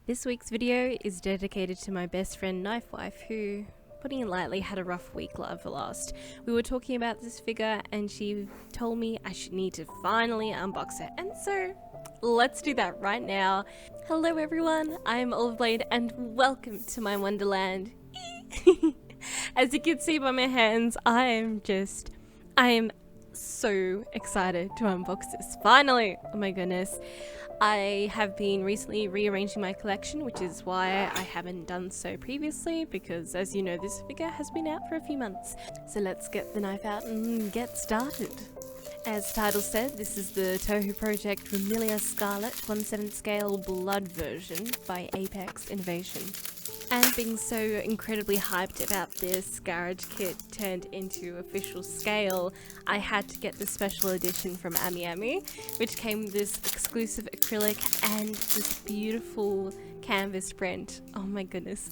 This week's video is dedicated to my best friend Knife Wife, who, putting it lightly, had a rough week over last. We were talking about this figure and she told me I should need to finally unbox it, and so let's do that right now. Hello everyone, I am Oliveblade and welcome to my Wonderland. As you can see by my hands, I am so excited to unbox this. Finally! Oh my goodness. I have been recently rearranging my collection, which is why I haven't done so previously, because as you know, this figure has been out for a few months. So let's get the knife out and get started. As the title said, this is the Touhou project Remilia Scarlet 1/7 scale blood version by Apex Innovation. And being so incredibly hyped about this garage kit turned into official scale, I had to get the special edition from Ami, which came with this exclusive acrylic and this beautiful canvas print. Oh my goodness.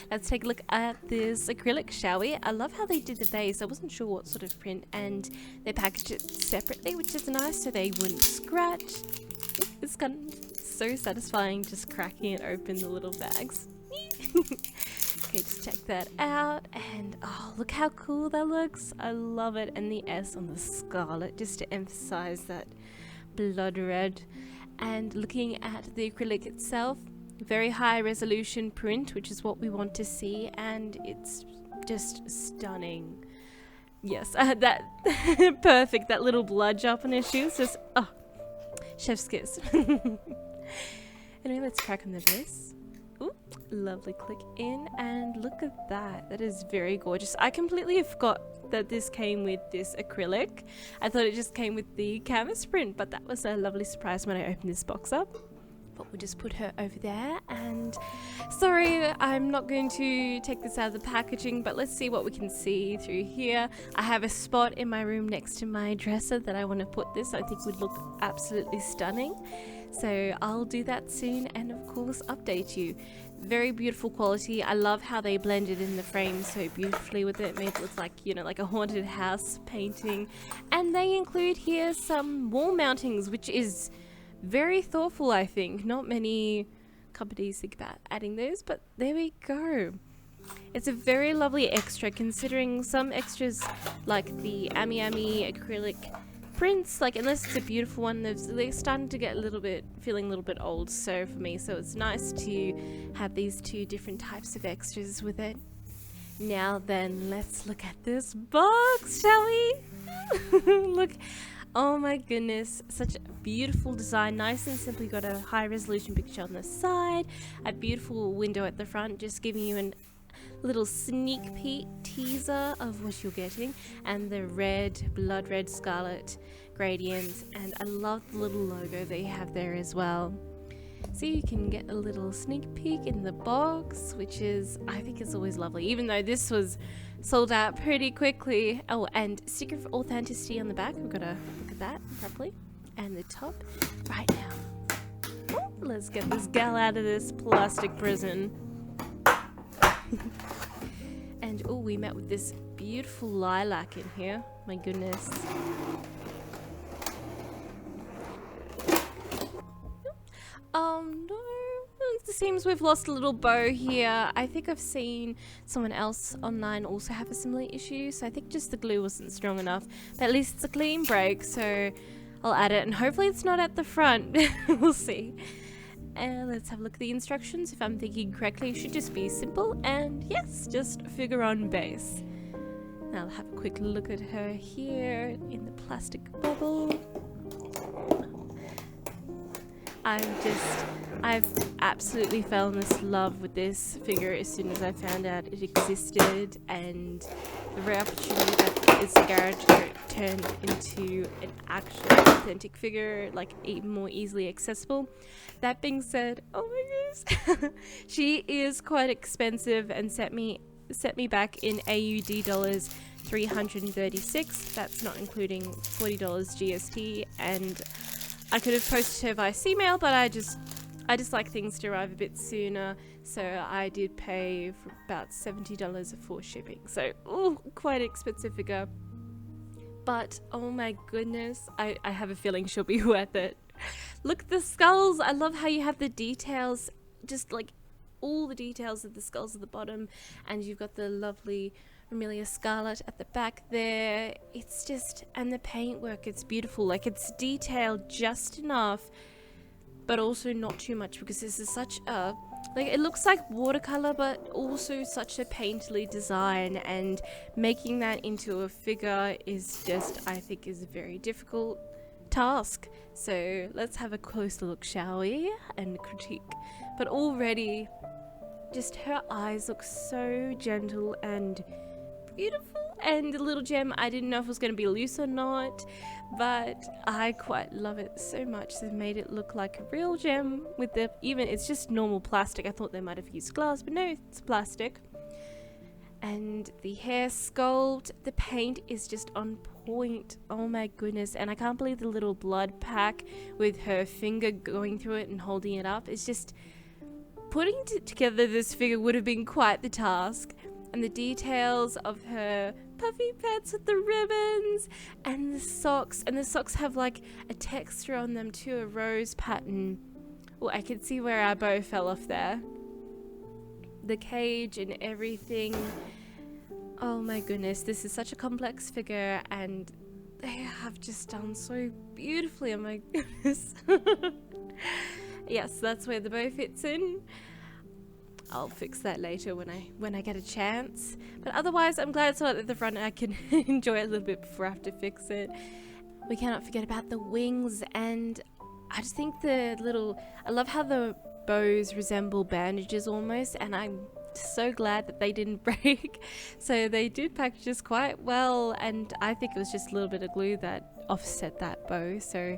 Let's take a look at this acrylic, shall we? I love how they did the base. I wasn't sure what sort of print, and they packaged it separately, which is nice so they wouldn't scratch. It's kind of so satisfying just cracking it open, the little bags. Okay, just check that out, and oh, look how cool that looks. I love it, and the S on the scarlet just to emphasize that blood red. And looking at the acrylic itself, very high resolution print, which is what we want to see, and it's just stunning. Yes, that perfect, that little blood drop on his shoes, just oh, chef's kiss. Anyway, let's crack on the base. Ooh, lovely click in, and look at that. That is very gorgeous. I completely forgot that this came with this acrylic. I thought it just came with the canvas print, but that was a lovely surprise when I opened this box up. But we'll just put her over there, and sorry, I'm not going to take this out of the packaging, but let's see what we can see through here. I have a spot in my room next to my dresser that I want to put this. I think would look absolutely stunning. So I'll do that soon, and of course update you. Very beautiful quality. I love how they blended in the frame so beautifully with it. Made it look like, you know, like a haunted house painting. And they include here some wall mountings, which is very thoughtful, I think. Not many companies think about adding those, but there we go. It's a very lovely extra, considering some extras like the Ami acrylic prints, like unless it's a beautiful one, they're starting to get feeling a little bit old, so for me, so it's nice to have these two different types of extras with it. Now then, let's look at this box, shall we? Look, oh my goodness, such a beautiful design, nice and simply. Got a high resolution picture on the side, a beautiful window at the front, just giving you a little sneak peek teaser of what you're getting, and the red, blood red scarlet gradients, and I love the little logo they have there as well. So you can get a little sneak peek in the box, which is, I think is always lovely, even though this was sold out pretty quickly. Oh, and sticker of authenticity on the back. We've got to look at that properly. And the top right now. Oh, let's get this gal out of this plastic prison. And oh, we met with this beautiful lilac in here. My goodness. Oh no, it seems we've lost a little bow here. I think I've seen someone else online also have a similar issue, so I think just the glue wasn't strong enough. But at least it's a clean break, so I'll add it, and hopefully it's not at the front. We'll see. And let's have a look at the instructions. If I'm thinking correctly, it should just be simple, and yes, just figure on base. Now I'll have a quick look at her here in the plastic bubble. I've absolutely fell in this love with this figure as soon as I found out it existed, and the rare opportunity that this garage coat turned into an actual authentic figure, like even more easily accessible. That being said, oh my goodness, she is quite expensive and set me back in AUD dollars 336. That's not including $40 GST, and I could have posted her via email, but I just like things to arrive a bit sooner, so I did pay for about $70 for shipping. So, ooh, quite expensive figure. But oh my goodness, I have a feeling she'll be worth it. Look at the skulls. I love how you have the details just like all the details of the skulls at the bottom, and you've got the lovely Remilia Scarlet at the back there. It's just, and the paintwork, it's beautiful. Like, it's detailed just enough, but also not too much, because this is such a, like, it looks like watercolor, but also such a painterly design, and making that into a figure is just, I think, is a very difficult task. So let's have a closer look, shall we, and critique. But already, just her eyes look so gentle and beautiful, and the little gem, I didn't know if it was going to be loose or not, but I quite love it so much. They've made it look like a real gem with the, even it's just normal plastic. I thought they might have used glass, but no, it's plastic. And the hair sculpt, the paint is just on point. Oh my goodness. And I can't believe the little blood pack with her finger going through it and holding it up. It's just, putting together this figure would have been quite the task. And the details of her puffy pets with the ribbons and the socks. And the socks have like a texture on them too, a rose pattern. Oh, I can see where our bow fell off there. The cage and everything. Oh my goodness, this is such a complex figure, and they have just done so beautifully. Oh my goodness. Yes, that's where the bow fits in. I'll fix that later when I get a chance. But otherwise, I'm glad it's not at the front and I can enjoy it a little bit before I have to fix it. We cannot forget about the wings, and I just think I love how the bows resemble bandages almost, and I'm so glad that they didn't break. So they did package this quite well, and I think it was just a little bit of glue that offset that bow. So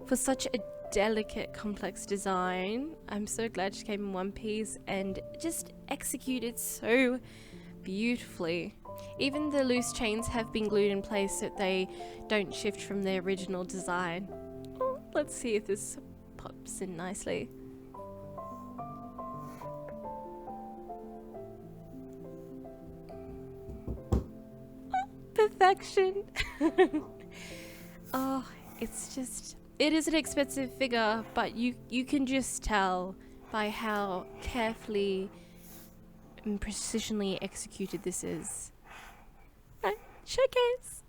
for such a delicate, complex design, I'm so glad she came in one piece and just executed so beautifully. Even the loose chains have been glued in place so that they don't shift from their original design. Oh, let's see if this pops in nicely. Perfection. Oh, it's just, it is an expensive figure, but you can just tell by how carefully and precisionally executed this is. Right, showcase.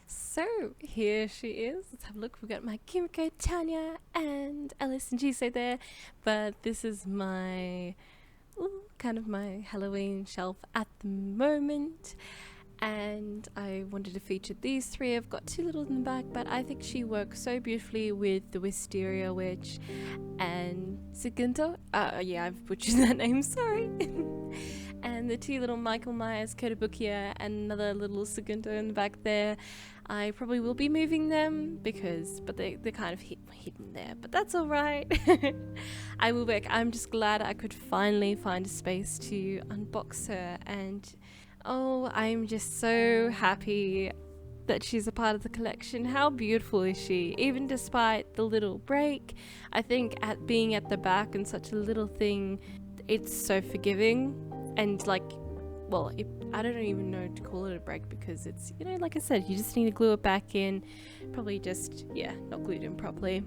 So here she is. Let's have a look. We've got my Kimiko, Tanya, and Alice and Jisoo there. But this is my kind of my Halloween shelf at the moment. And I wanted to feature these three. I've got two little in the back, but I think she works so beautifully with the Wisteria Witch and Sugunto. Yeah, I've butchered that name, sorry. And the two little Michael Myers, Kotobukiya, and another little Sugunto in the back there. I probably will be moving them but they're kind of hidden there, but that's all right. I will work. I'm just glad I could finally find a space to unbox her, and oh, I'm just so happy that she's a part of the collection. How beautiful is she? Even despite the little break, I think being at the back and such a little thing, it's so forgiving, and like well, I don't even know to call it a break, because it's, you know, like I said, you just need to glue it back in. Probably just, yeah, not glued in properly.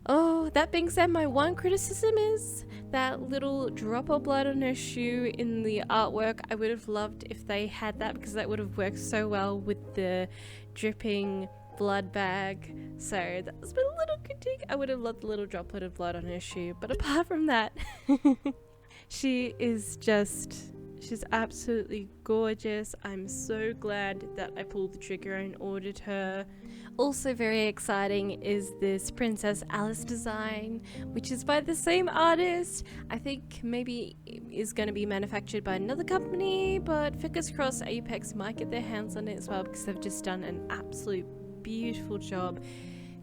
Oh, that being said, my one criticism is that little drop of blood on her shoe in the artwork. I would have loved if they had that, because that would have worked so well with the dripping blood bag. So that was my little critique. I would have loved the little droplet of blood on her shoe, but apart from that, she's absolutely gorgeous. I'm so glad that I pulled the trigger and ordered her. Also very exciting is this Princess Alice design, which is by the same artist. I think maybe is going to be manufactured by another company, but fingers crossed Apex might get their hands on it as well, because they've just done an absolute beautiful job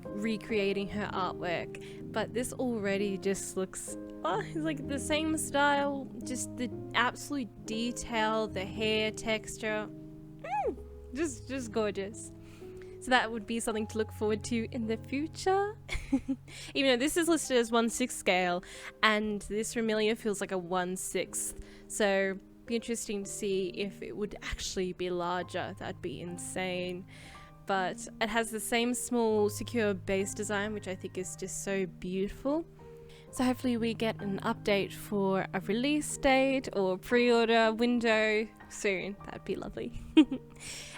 recreating her artwork. But this already just looks, it's like the same style, just the absolute detail, the hair texture, just gorgeous. So that would be something to look forward to in the future. Even though this is listed as 1/6 scale, and this Remilia feels like a 1/6, so be interesting to see if it would actually be larger. That'd be insane. But it has the same small secure base design, which I think is just so beautiful. So hopefully we get an update for a release date or pre-order window soon. That'd be lovely.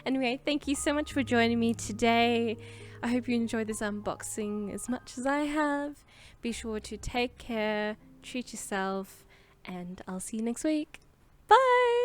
Anyway, thank you so much for joining me today. I hope you enjoyed this unboxing as much as I have. Be sure to take care, treat yourself, and I'll see you next week. Bye!